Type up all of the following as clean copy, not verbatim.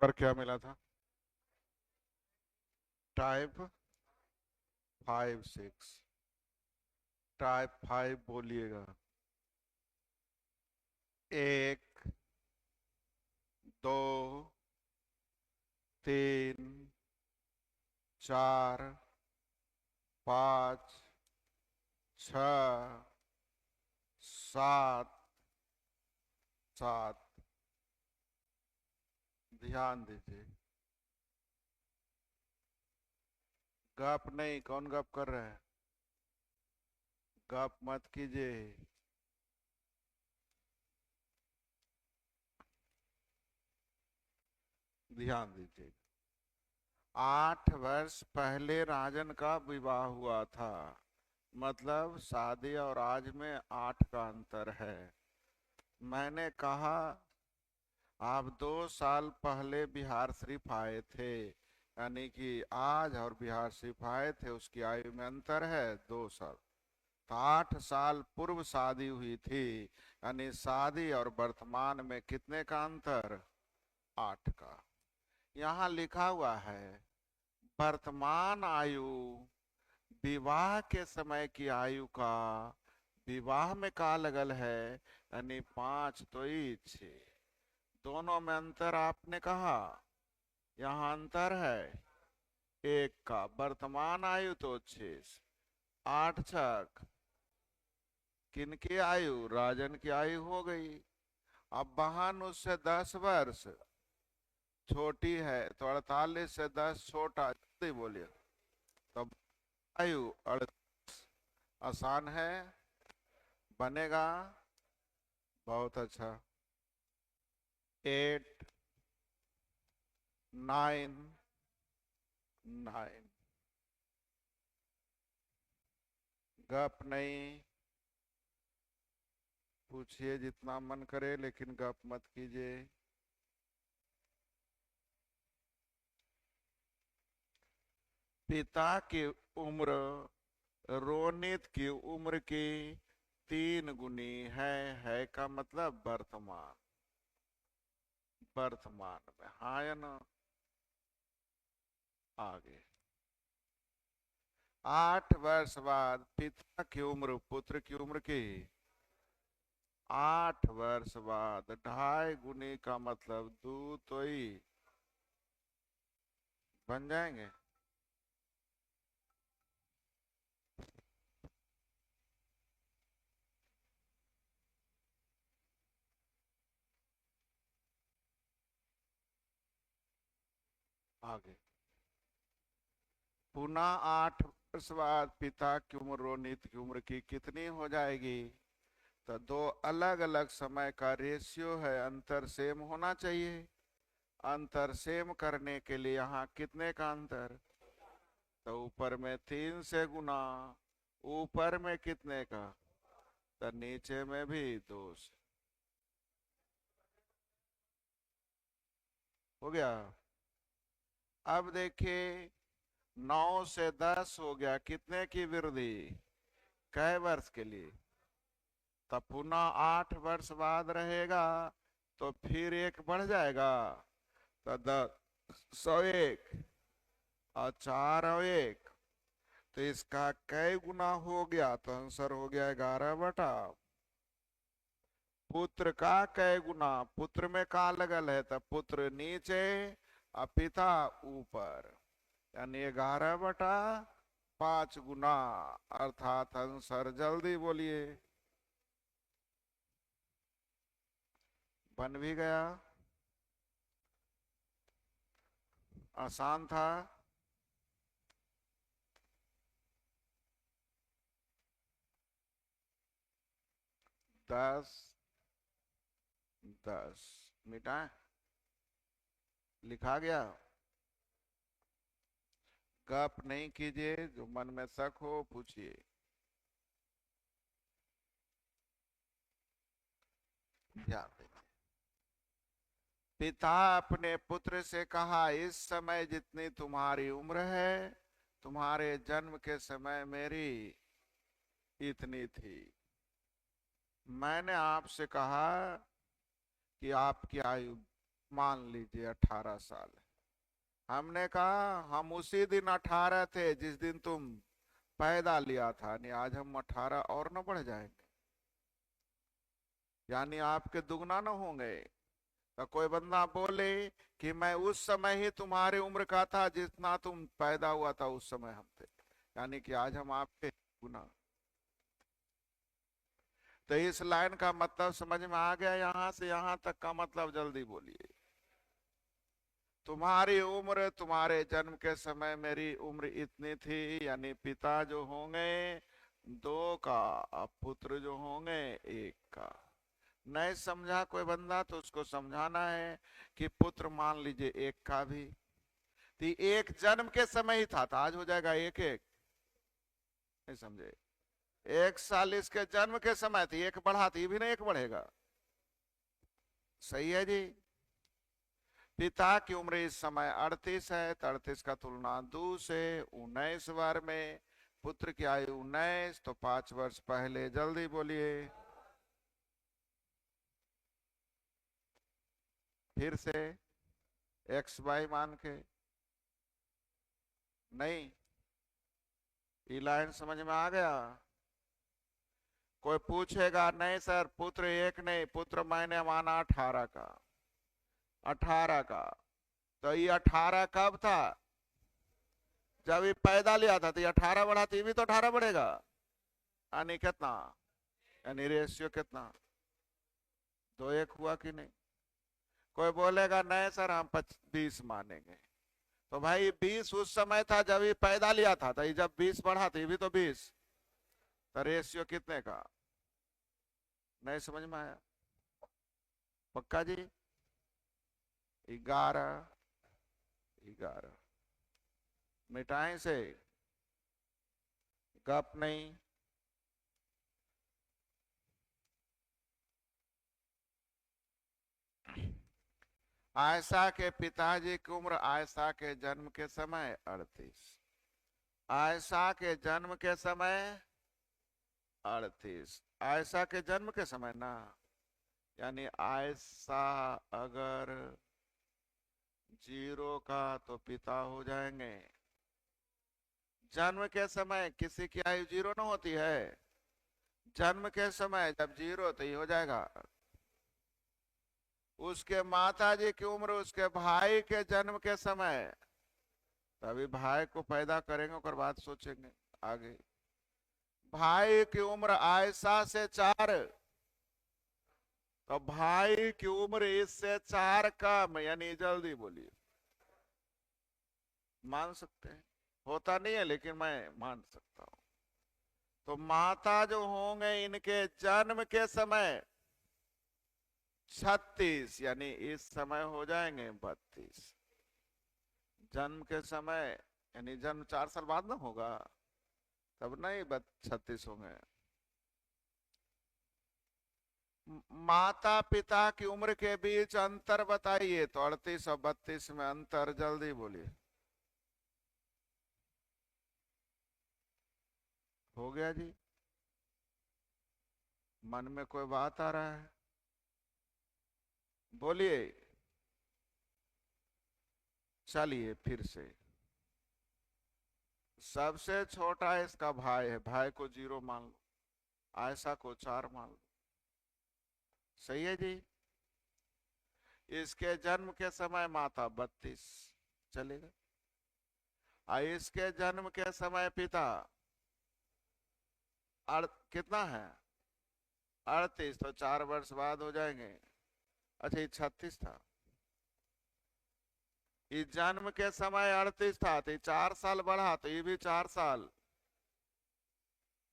पर क्या मिला था? टाइप 5, 6। टाइप 5 बोलिएगा। 1, 2, 3, 4, 5, 6, 7। 7। ध्यान दीजिए। गप नहीं, कौन गप कर रहा है? गप मत कीजिए। ध्यान दीजिए। 8 वर्ष पहले राजन का विवाह हुआ था। मतलब शादी और आज में 8 का अंतर है। मैंने कहा आप 2 साल पहले बिहार शरीफ आए थे, यानी कि आज और बिहार शरीफ आए थे उसकी आयु में अंतर है 2 साल। तो 8 साल पूर्व शादी हुई थी, यानी शादी और वर्तमान में कितने का अंतर? 8 का। यहाँ लिखा हुआ है वर्तमान आयु विवाह के समय की आयु का विवाह में का लगल है, यानी 5 तो 6। दोनों में अंतर आपने कहा, यहाँ अंतर है 1 का। वर्तमान आयु तो 6। 8 छक किनकी आयु? राजन की आयु हो गई। अब बहन उससे 10 वर्ष छोटी है, तो 48 से 10 छोटा, जल्दी बोलिए। तब आयु 38। आसान है, बनेगा। बहुत अच्छा। 8, 9, 9। गप नहीं, पूछिए जितना मन करे, लेकिन गप मत कीजिए। पिता की उम्र रोनित की उम्र की 3 गुनी है का मतलब वर्तमान। वर्तमान में हाँ या ना? आगे। 8 वर्ष बाद पिता की उम्र पुत्र की उम्र की 8 वर्ष बाद 2.5 गुनी का मतलब 2 तो ही बन जाएंगे। आगे। पुनः 8 वर्ष बाद पिता की उम्र रोनित की उम्र की कितनी हो जाएगी? तो दो अलग अलग समय का रेशियो है, अंतर सेम होना चाहिए। अंतर सेम करने के लिए यहाँ कितने का अंतर? तो ऊपर में 3 से गुना, ऊपर में कितने का? तो नीचे में भी 2 से। हो गया। अब देखिए 9 से 10 हो गया, कितने की वृद्धि? कै वर्ष के लिए? तब पुनः 8 वर्ष बाद रहेगा, तो फिर 1 बढ़ जाएगा। तो 10, 101 और 4 और 1, तो इसका कै गुना हो गया? तो आंसर हो गया 11/। पुत्र का कै गुना? पुत्र में का लगल है, तो पुत्र नीचे और पिता ऊपर, यानी 11/5 गुना। अर्थात आंसर जल्दी बोलिए। बन भी गया। आसान था। 10, 10 मिटाए, लिखा गया। गप नहीं कीजिए, जो मन में शक हो पूछिए। ध्यान दीजिए। पिता अपने पुत्र से कहा इस समय जितनी तुम्हारी उम्र है, तुम्हारे जन्म के समय मेरी इतनी थी। मैंने आपसे कहा कि आपकी आयु मान लीजिए 18 साल। हमने कहा हम उसी दिन 18 थे जिस दिन तुम पैदा लिया था, नहीं आज हम 18 और न बढ़ जाएंगे, यानी आपके दुगना न होंगे। तो कोई बंदा बोले कि मैं उस समय ही तुम्हारे उम्र का था जितना तुम पैदा हुआ था उस समय हम थे, यानी कि आज हम आपके गुना। तो इस लाइन का मतलब समझ में आ गया? यहां से यहां तक का मतलब जल्दी बोलिए। तुम्हारी उम्र तुम्हारे जन्म के समय मेरी उम्र इतनी थी, यानी पिता जो होंगे दो का, और पुत्र जो होंगे एक का। नहीं समझा कोई बंदा तो उसको समझाना है कि पुत्र मान लीजिए एक का भी, तो एक जन्म के समय ही था, तो आज हो जाएगा एक एक। नहीं समझे? 1 साल इसके जन्म के समय थी, एक बढ़ा तो ये भी नहीं एक बढ़ेगा। सही है जी। पिता की उम्र इस समय 38 है, तो 38 का तुलना 2 से 19 बार में। पुत्र की आयु 19, तो 5 वर्ष पहले। जल्दी बोलिए। फिर से एक्स वाई मान के। नहीं, ये लाइन समझ में आ गया? कोई पूछेगा नहीं सर पुत्र एक नहीं, पुत्र मैंने माना 18 का। 18 का, तो ये 18 कब था? जब ये पैदा लिया था, तो ये 18 बढ़ा, तो ये भी तो 18 बढ़ेगा। यानी कितना? यानी रेशियो कितना? 2:1 हुआ कि नहीं? कोई बोलेगा नहीं सर हम 20 मानेंगे, तो भाई 20 उस समय था जब ये पैदा लिया था, तो ये जब 20 बढ़ा तो ये भी तो 20, तो रेशियो कितने का? नहीं समझ में आया? पक्का जी? 11। 11 मिटाएं से? गप नहीं। आयशा के पिताजी की उम्र आयशा के जन्म के समय 38। आयशा के जन्म के समय 38, आयशा के जन्म के समय ना, यानी आयशा अगर 0 का तो पिता हो जाएंगे। जन्म के समय किसी की आयु 0 ना होती है। जन्म के समय जब 0 तो ये हो जाएगा। उसके माता जी की उम्र उसके भाई के जन्म के समय, तभी भाई को पैदा करेंगे और बाद सोचेंगे आगे। भाई की उम्र आयशा से 4, तो भाई की उम्र इससे 4 कम, यानी जल्दी बोलिए। मान सकते हैं, होता नहीं है लेकिन मैं मान सकता हूं। तो माता जो होंगे इनके जन्म के समय 36, यानी इस समय हो जाएंगे 32। जन्म के समय, यानी जन्म 4 साल बाद ना होगा, तब नहीं 36 होंगे। माता पिता की उम्र के बीच अंतर बताइए, तो 38 और 32 में अंतर, जल्दी बोलिए। हो गया जी? मन में कोई बात आ रहा है? बोलिए। चलिए फिर से। सबसे छोटा इसका भाई है, भाई को 0 मान लो, आयशा को 4 मान लो। सही है जी? इसके जन्म के समय माता 32, चलेगा। और इसके जन्म के समय पिता कितना है? 38, तो 4 वर्ष बाद हो जाएंगे। अच्छा ये 36 था, ये जन्म के समय 38 था, तो 4 साल बढ़ा, तो ये भी 4 साल,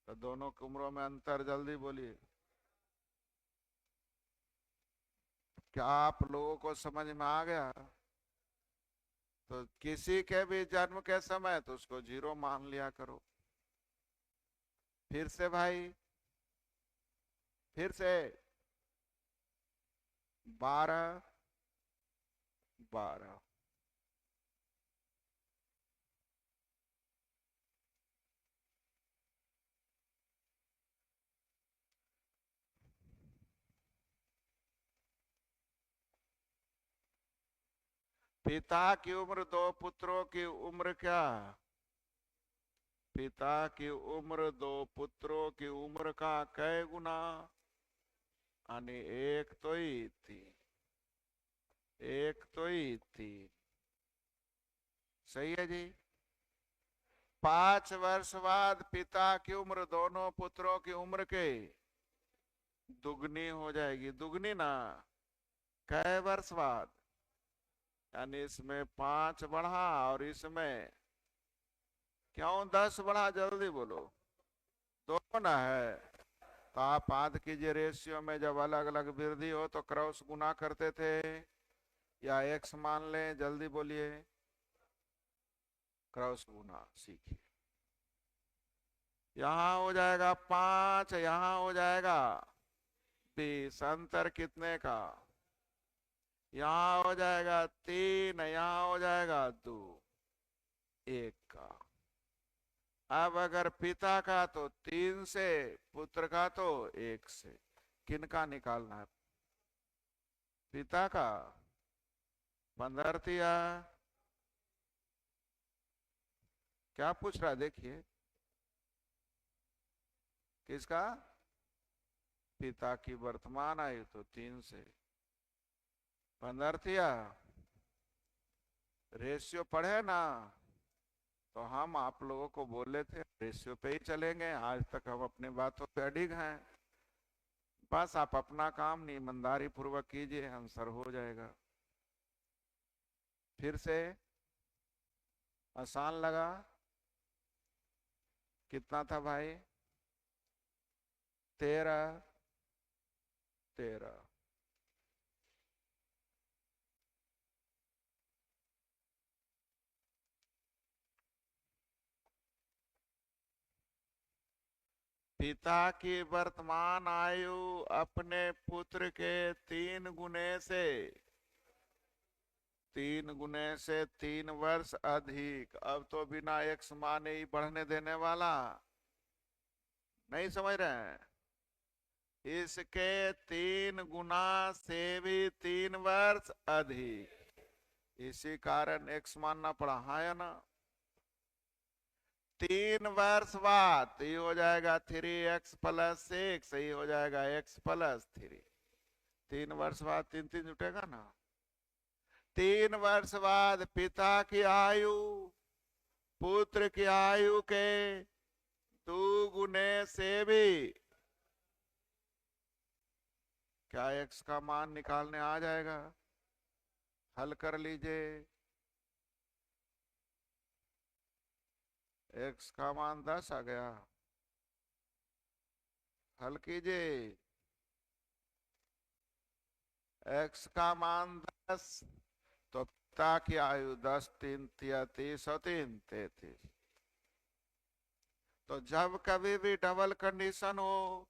तो दोनों की उम्रों में अंतर, जल्दी बोलिए। क्या आप लोगों को समझ में आ गया? तो किसी के भी जन्म के समय तो उसको 0 मान लिया करो। फिर से भाई, फिर से। 12। 12। पिता की उम्र दो पुत्रों की उम्र क्या? पिता की उम्र दो पुत्रों की उम्र का कै गुना? यानी एक तो ही तीन, एक तो ही तीन। सही है जी। 5 वर्ष बाद पिता की उम्र दोनों पुत्रों की उम्र के दुगनी हो जाएगी। दुगनी ना, कै वर्ष बाद? यानी इसमें 5 बढ़ा और इसमें क्यों 10 बढ़ा? जल्दी बोलो। दो ना है तो आप याद कीजिए, रेशियो में जब अलग अलग वृद्धि हो तो क्रॉस गुना करते थे या एक्स मान लें? जल्दी बोलिए। क्रॉस गुना सीखिए। यहां हो जाएगा 5, यहां हो जाएगा 20। अंतर कितने का? यहां हो जाएगा 3, यहां हो जाएगा 2, 1 का। अब अगर पिता का तो 3 से, पुत्र का तो 1 से। किनका निकालना है? पिता का। 15 क्या पूछ रहा है देखिए। किसका? पिता की वर्तमान आयु तो 3 से 15। रेशियो पढ़े ना तो हम आप लोगों को बोले थे रेशियो पे ही चलेंगे। आज तक हम अपनी बातों पे अडिग हैं। बस आप अपना काम ईमानदारी पूर्वक कीजिए, आंसर हो जाएगा। फिर से आसान लगा? कितना था भाई? 13, 13। पिता की वर्तमान आयु अपने पुत्र के 3 गुने से, 3 वर्ष अधिक। अब तो बिना एक्स माने ही बढ़ने देने वाला। नहीं समझ रहे हैं? इसके 3 गुना से भी 3 वर्ष अधिक। इसी कारण एक्स मानना पड़ा, हाँ या ना? 3 वर्ष बाद ये हो जाएगा 3x+6, ये हो जाएगा x+3। 3 वर्ष बाद 3 3 जुटेगा ना। 3 वर्ष बाद पिता की आयु पुत्र की आयु के 2 गुने से भी। क्या x का मान निकालने आ जाएगा? हल कर लीजिए। x का मान 10 आ गया। हल कीजिए। x का मान 10 तो पिता की आयु 10 3 30 और 3 33। तो जब कभी भी डबल कंडीशन हो,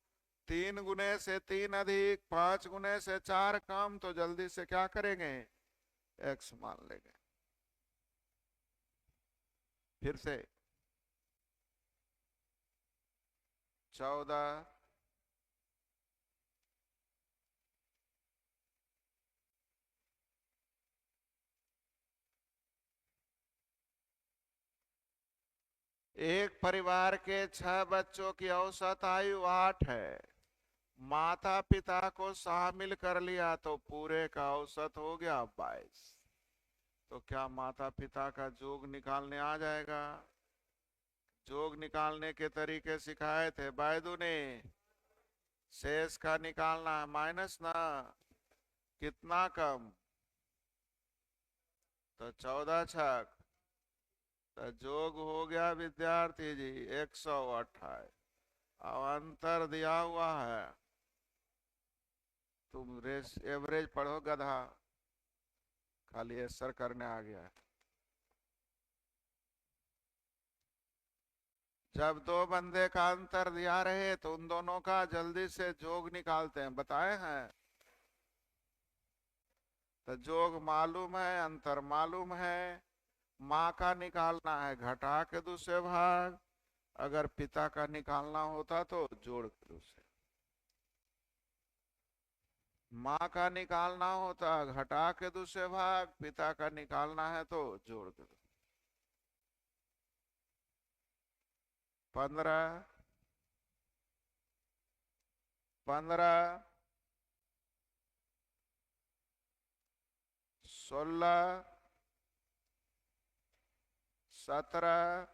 3 गुने से 3 अधिक, 5 गुने से 4 कम, तो जल्दी से क्या करेंगे? x मान लेंगे। फिर से 14, एक परिवार के 6 बच्चों की औसत आयु 8 है। माता पिता को शामिल कर लिया तो पूरे का औसत हो गया 22। तो क्या माता पिता का जोग निकालने आ जाएगा? जोग निकालने के तरीके सिखाए थे बैदू ने। शेष का निकालना है, माइनस ना। कितना कम? तो 14 तो जोग हो गया विद्यार्थी जी 128। अब अंतर दिया हुआ है। तुम रेस एवरेज पढ़ो गधा, खाली ऐसर करने आ गया है। जब दो बंदे का अंतर दिया रहे तो उन दोनों का जल्दी से जोग निकालते हैं, बताए हैं? तो जोग मालूम है, अंतर मालूम है। माँ का निकालना है घटा के दूसरे भाग, अगर पिता का निकालना होता तो जोड़ के दूसरे। माँ का निकालना होता घटा के दूसरे भाग, पिता का निकालना है तो जोड़ के दो। 15, 15, 16, 17,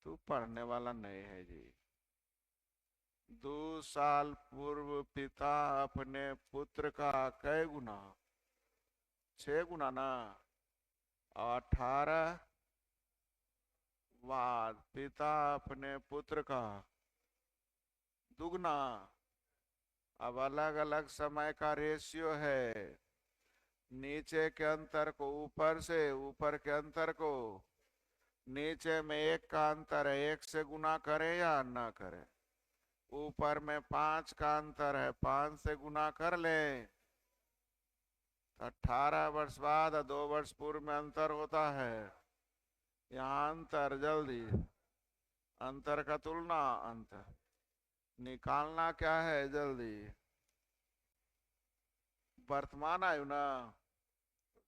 'तू पढ़ने वाला नहीं है जी। 2 साल पूर्व पिता अपने पुत्र का कै गुना, 6 गुना ना, 18 बाद पिता अपने पुत्र का दुगना। अब अलग अलग समय का रेशियो है, नीचे के अंतर को ऊपर से, ऊपर के अंतर को नीचे में, 1 का अंतर है, 1 से गुना करें या ना करें। ऊपर में 5 का अंतर है, 5 से गुना कर लें तो 18 वर्ष बाद और 2 वर्ष पूर्व में अंतर होता है। यहाँ अंतर जल्दी, अंतर का तुलना अंतर निकालना क्या है जल्दी, वर्तमान आयु ना।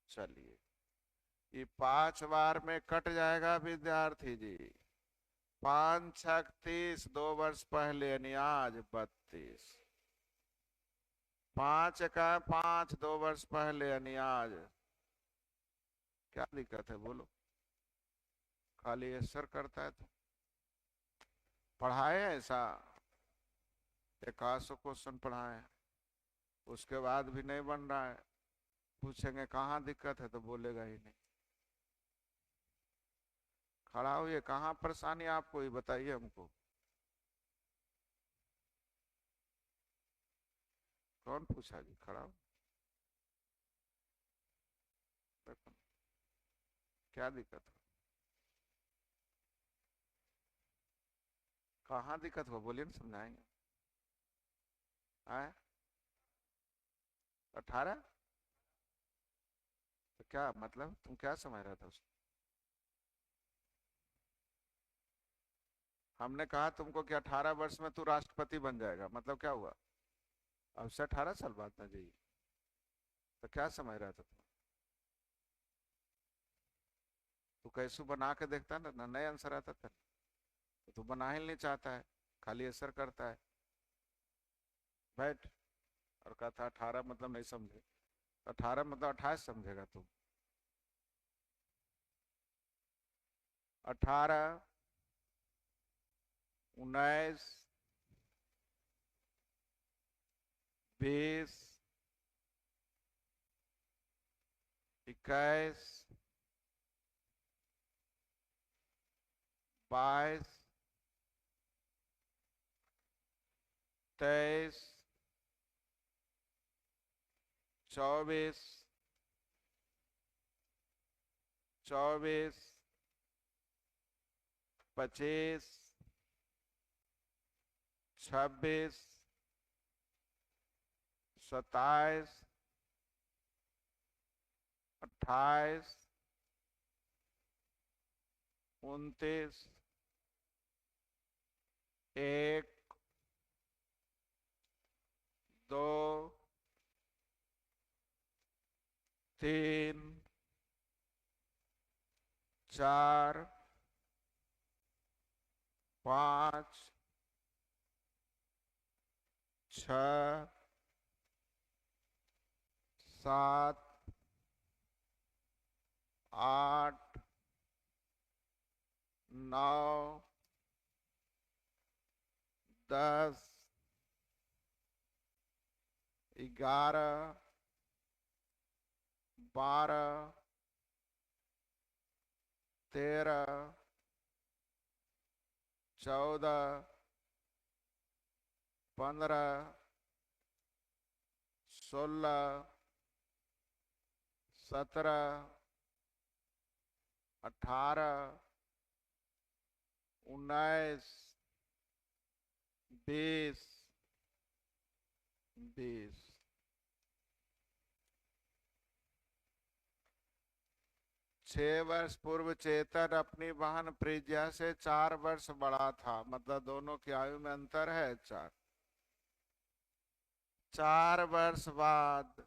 चलिए ये 5 बार में कट जाएगा विद्यार्थी जी। 5 छक 30, 2 वर्ष पहले यानी आज 32। 5 का 5, 2 वर्ष पहले यानी आज। क्या दिक्कत है बोलो, खाली असर करता है तो पढ़ाए ऐसा। 100 क्वेश्चन पढ़ाए, उसके बाद भी नहीं बन रहा है। पूछेंगे कहाँ दिक्कत है तो बोलेगा ही नहीं। खड़ा हुई कहाँ परेशानी आपको, ही बताइए हमको। कौन पूछा जी, खड़ा हो देखो क्या दिक्कत हो, कहाँ दिक्कत हो बोलिए ना, समझाएंगे। आए 18, तो क्या मतलब, तुम क्या समझ रहा था उसको। हमने कहा तुमको कि 18 वर्ष में तू राष्ट्रपति बन जाएगा, मतलब क्या हुआ, अब से 18 साल बाद ना जी। तो क्या समझ रहा था तुम, तू कैसे बना के देखता ना, नए आंसर आता था। तो तू बना ही नहीं चाहता है, खाली असर करता है। बैठ। और कहा था 18 मतलब नहीं समझे, 18 मतलब 28 समझेगा तू। 18, 19, 20, 21, 22, 23, 24, 24, 25, 26, 27, 28, 29, 1, 2, 3, 4, 5, 6, 7, 8, 9, 10, 11, 12, 13, 14, 15, 16, 17, 18, 19, 20, 20। 6 वर्ष पूर्व चेतन अपनी बहन प्रिज्या से 4 वर्ष बड़ा था, मतलब दोनों की आयु में अंतर है 4। 4 वर्ष बाद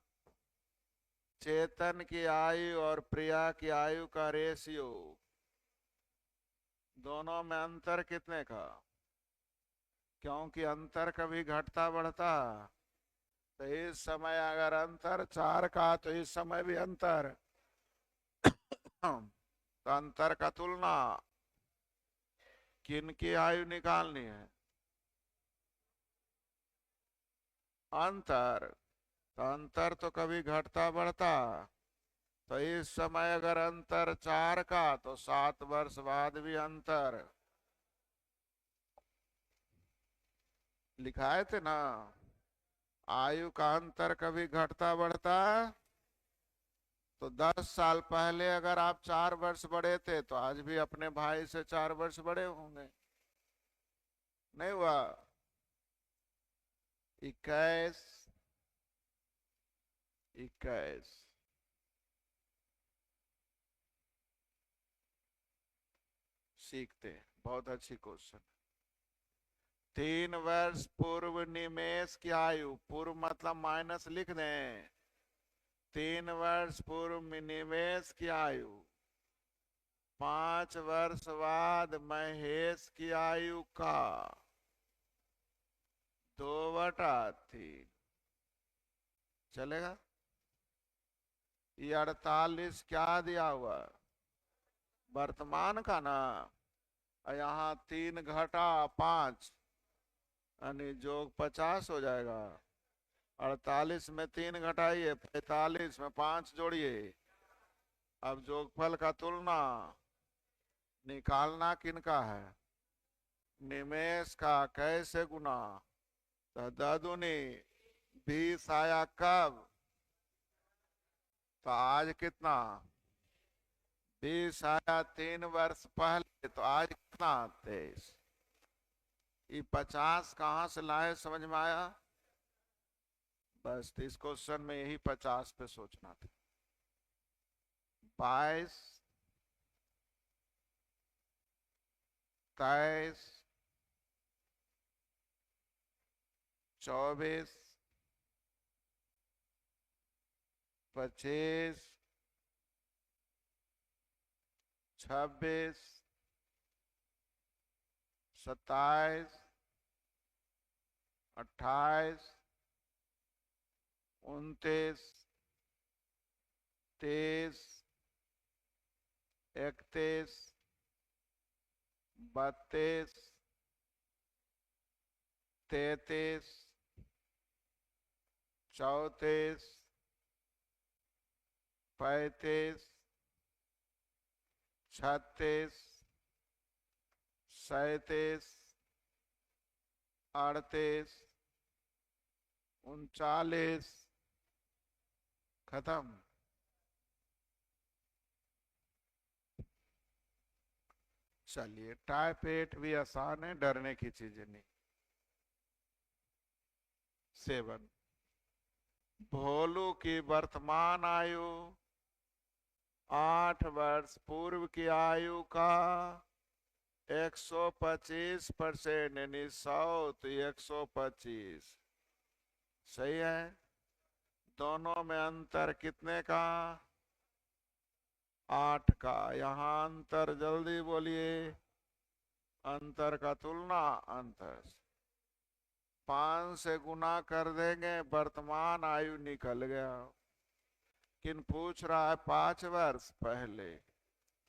चेतन की आयु और प्रिया की आयु का रेशियो, दोनों में अंतर कितने का? क्योंकि अंतर कभी घटता बढ़ता, तो इस समय अगर अंतर 4 का तो इस समय भी अंतर, तो अंतर का तुलना, किनकी आयु निकालनी है? अंतर। तो अंतर तो कभी घटता बढ़ता, तो इस समय अगर अंतर 4 का तो 7 वर्ष बाद भी अंतर। लिखाए थे ना, आयु का अंतर कभी घटता बढ़ता। तो 10 साल पहले अगर आप 4 वर्ष बड़े थे तो आज भी अपने भाई से 4 वर्ष बड़े होंगे, नहीं हुआ? 21 21 सीखते हैं, बहुत अच्छी क्वेश्चन। 3 वर्ष पूर्व निमेश की आयु, पूर्व मतलब माइनस लिख दें, 3 वर्ष पूर्व निमेश की आयु, 5 वर्ष बाद महेश की आयु का 2/3 चलेगा। ये 48 क्या दिया हुआ? वर्तमान का ना, यहाँ 3 घटा 5 यानी जोग 50 हो जाएगा। 48 में 3 घटाइए, 45 में 5 जोड़िए। अब जोगफल का तुलना निकालना किनका है? निमेश का। कैसे गुना? तो दादुनी 20 आया कब? तो आज कितना? 20 आया 3 वर्ष पहले, तो आज कितना? 23। ये 50 कहाँ से लाए, समझ में आया? बस इस क्वेश्चन में यही 50 पे सोचना था। 22 23 24 25 26 27 28 29 30 31 32 33 34 35 36 37 38 39 खत्म। चलिए, टाइप 8 भी आसान है, डरने की चीज नहीं। 7 भोलू की वर्तमान आयु 8 वर्ष पूर्व की आयु का 125% यानी 100 तो 125 सही है। दोनों में अंतर कितने का? 8 का। यहाँ अंतर जल्दी बोलिए, अंतर का तुलना अंतर। 5 से गुना कर देंगे, वर्तमान आयु निकल गया। किन पूछ रहा है? 5 वर्ष पहले,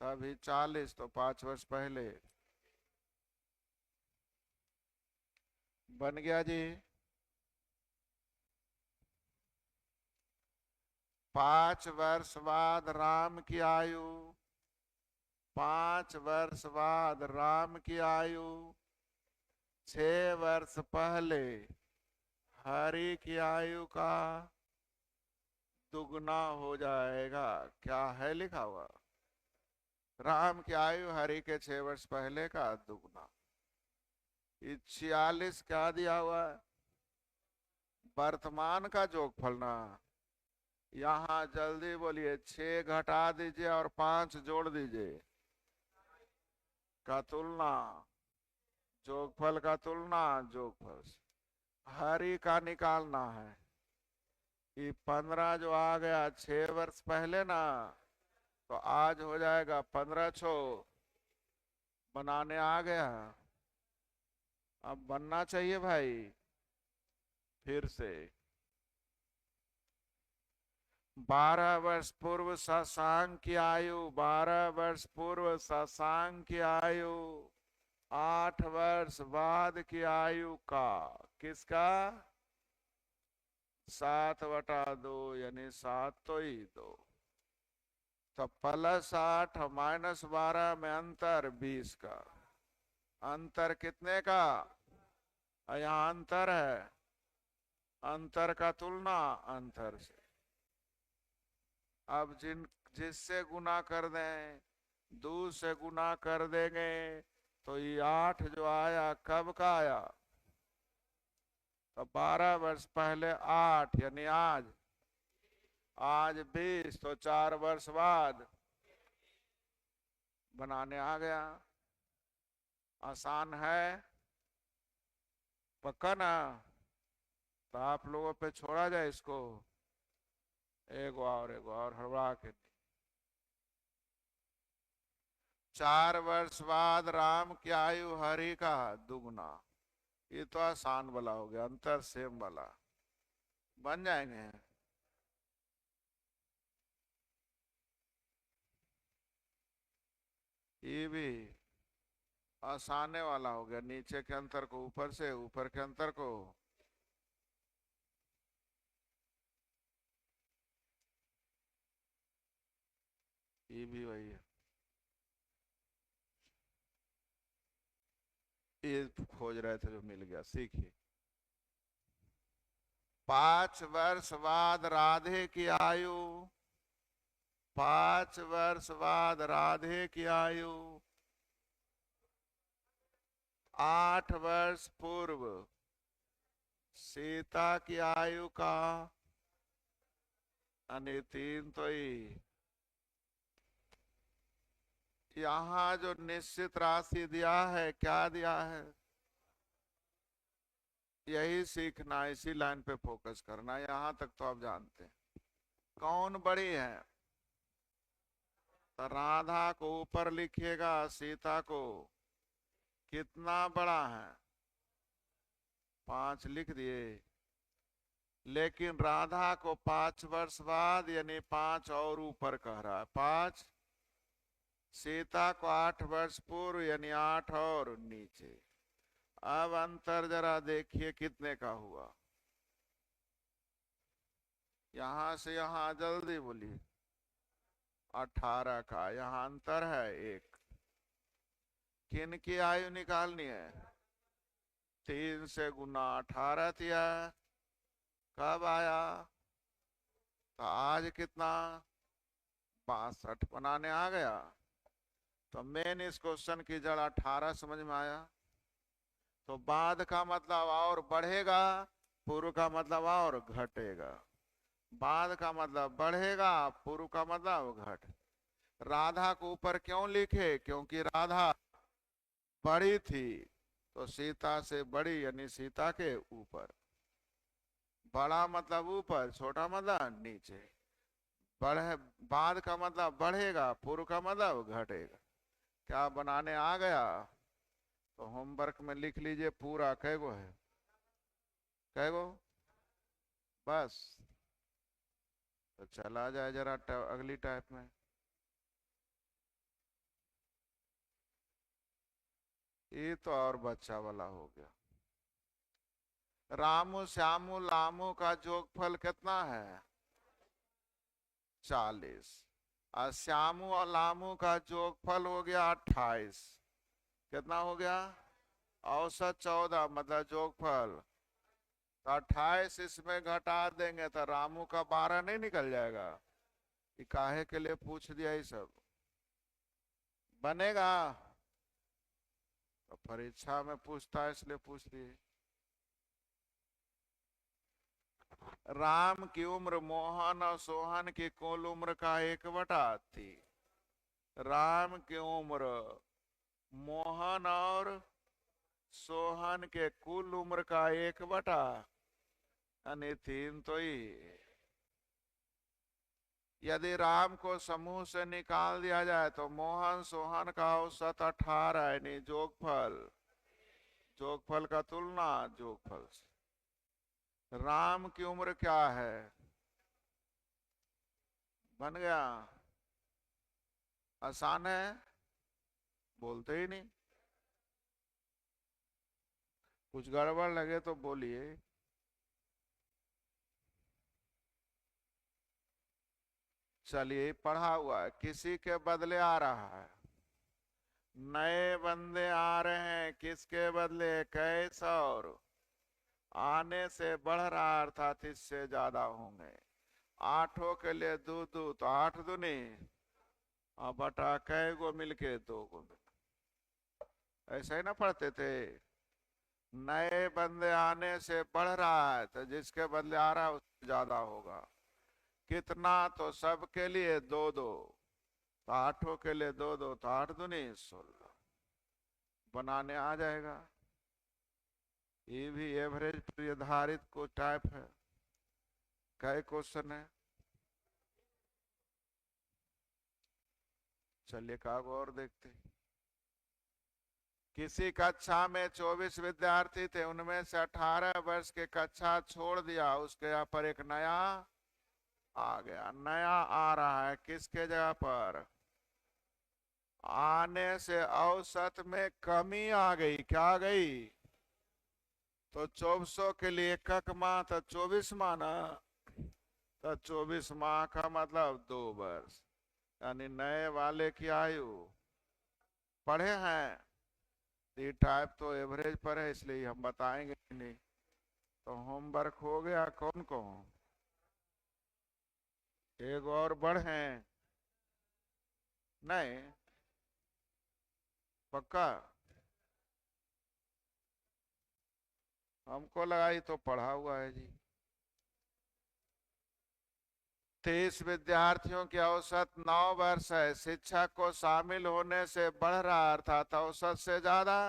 तभी 40 तो 5 वर्ष पहले बन गया जी। 5 वर्ष बाद राम की आयु, 5 वर्ष बाद राम की आयु 6 वर्ष पहले हरि की आयु का दुगना हो जाएगा। क्या है लिखा हुआ? राम की आयु हरि के 6 वर्ष पहले का दुगना। 46 क्या दिया हुआ है? वर्तमान का जोगफल ना, यहाँ जल्दी बोलिए, 6 घटा दीजिए और 5 जोड़ दीजिए। का तुलना, जोगफल का तुलना, जोगफल से हरि का निकालना है। ये 15 जो आ गया 6 वर्ष पहले ना, तो आज हो जाएगा 15 छो, बनाने आ गया। अब बनना चाहिए भाई फिर से। 12 वर्ष पूर्व शशांक की आयु, 12 वर्ष पूर्व शशांक की आयु 8 वर्ष बाद की आयु का, किसका? 7/2 यानी 7 तो ही 2। तो +8 -12 में अंतर 20 का। अंतर कितने का? यहाँ अंतर है, अंतर का तुलना अंतर से। अब जिससे गुना कर दें, 2 से गुना कर देंगे, तो ये 8 जो आया कब का आया? तो 12 वर्ष पहले 8 यानी आज 20, तो 4 वर्ष बाद बनाने आ गया। आसान है, पक्का ना? तो आप लोगों पे छोड़ा जाए इसको। एक और हड़बड़ा के। 4 वर्ष बाद राम की आयु हरि का दुगना। ये तो आसान वाला हो गया, अंतर सेम वाला बन जाएंगे। ये भी आसाने वाला हो गया, नीचे के अंतर को ऊपर से, ऊपर के अंतर को। ये भी वही है। ये खोज रहे थे जो मिल गया, सीखिए। 5 वर्ष बाद राधे की आयु, 5 वर्ष बाद राधे की आयु 8 वर्ष पूर्व सीता की आयु का, यानी 3 तो ही। यहाँ जो निश्चित राशि दिया है, क्या दिया है? यही सीखना, इसी लाइन पे फोकस करना। यहाँ तक तो आप जानते हैं। कौन बड़ी है? तो राधा को ऊपर लिखिएगा, सीता को कितना बड़ा है? 5 लिख दिए। लेकिन राधा को 5 वर्ष बाद यानी 5 और ऊपर कह रहा है, 5। सीता को 8 वर्ष पूर्व यानी 8 और नीचे। अब अंतर जरा देखिए कितने का हुआ। यहां से यहां जल्दी बोलिए। 18 का। यहाँ अंतर है 1। किन की आयु निकालनी है? 3 से गुना 18 दिया। कब आया? तो आज कितना? 62 बनाने आ गया। तो मेन इस क्वेश्चन की जड़ 18 समझ में आया। तो बाद का मतलब और बढ़ेगा, पूर्व का मतलब और घटेगा। बाद का मतलब बढ़ेगा, पूर्व का मतलब घट। राधा को ऊपर क्यों लिखे? क्योंकि राधा बड़ी थी, तो सीता से बड़ी यानी सीता के ऊपर। बड़ा मतलब ऊपर, छोटा मतलब नीचे। बढ़े, बाद का मतलब बढ़ेगा, पूर्व का मतलब घटेगा। क्या बनाने आ गया? तो होमवर्क में लिख लीजिए पूरा, कैगो है? कैगो? बस। तो चला जाए जरा अगली टाइप में। ये तो और बच्चा वाला हो गया। रामू श्यामू लामू का जोगफल कितना है? 40। और श्यामू और लामू का जोगफल हो गया 28। कितना हो गया? औसत 14, मतलब जोगफल। तो 28 इसमें घटा देंगे तो रामू का 12 नहीं निकल जाएगा? कि काहे के लिए पूछ दिया ये सब? बनेगा? तो परीक्षा में पूछता है इसलिए पूछ दिए। राम की उम्र मोहन और सोहन की कुल उम्र का 1/8 थी। राम की उम्र मोहन और सोहन के कुल उम्र का 1/, यानी 3 तो ही। यदि राम को समूह से निकाल दिया जाए तो मोहन सोहन का औसत 18, यानी जोगफल। जोगफल का तुलना जोगफल से। राम की उम्र क्या है? बन गया? आसान है, बोलते ही नहीं। कुछ गड़बड़ लगे तो बोलिए। चलिए, पढ़ा हुआ है, किसी के बदले आ रहा है। नए बंदे आ रहे हैं, किसके बदले? कैस और आने से बढ़ रहा, अर्थात इससे ज्यादा होंगे। आठों के लिए दो दो, तो 8 दूनी और बटा कै गो मिलके 2 गो मिल। ऐसा ही ना पढ़ते थे? नए बंदे आने से बढ़ रहा है, तो जिसके बदले आ रहा है उससे ज्यादा होगा। कितना? तो सबके लिए 2 2, तो आठों के लिए 2 2, तो 8 दूनी 16 बनाने आ जाएगा। ये भी एवरेज निर्धारित को टाइप है। कई क्वेश्चन है। चलिए काग और देखते हैं। किसी कक्षा में 24 विद्यार्थी थे, उनमें से 18 वर्ष के कक्षा छोड़ दिया, उसके यहाँ पर एक नया आ गया। नया आ रहा है, किसके जगह पर? आने से औसत में कमी आ गई। क्या आ गई? तो 2400 के लिए एकक माह तो 24 माह ना, तो 24 माह का मतलब 2 वर्ष, यानी नए वाले की आयु। पढ़े हैं? ये टाइप तो एवरेज पर है, इसलिए हम बताएंगे नहीं। तो होमवर्क हो गया कौन कौन? एक और बढ़े? नहीं? पक्का? हमको लगा ये तो पढ़ा हुआ है जी। 30 विद्यार्थियों की औसत 9 वर्ष है। शिक्षक को शामिल होने से बढ़ रहा, अर्थात औसत से ज्यादा।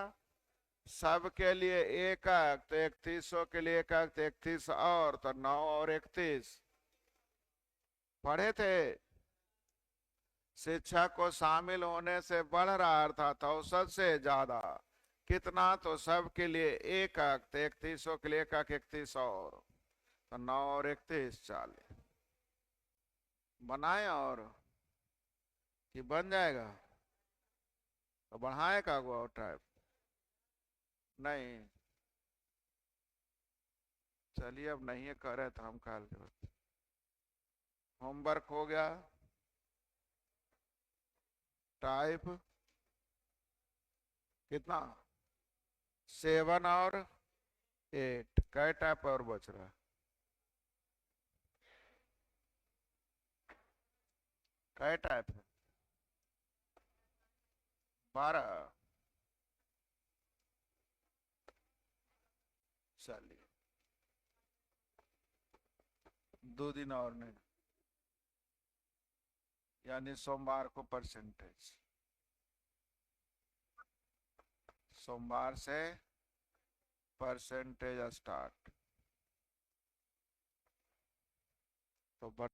सबके लिए एकक, तो 3100 के लिए एकक, तो 31 और तो 9 और 31 पढ़े थे। शिक्षक को शामिल होने से बढ़ रहा, अर्थात औसत से ज्यादा। कितना? तो सबके लिए एकक, तो 3100 के लिए एकक, 31 और तो 9 और 31 40 बनाए। और कि बन जाएगा? तो बढ़ाए का वो टाइप? नहीं। चलिए, अब नहीं है कह रहे तो हम कल के होमवर्क हो गया। टाइप कितना? 7 और 8, कै टाइप और बच रहा है? कै टाइप है? 12। चलिए, 2 दिन और नहीं, यानी सोमवार को परसेंटेज। सोमवार से परसेंटेज स्टार्ट। तो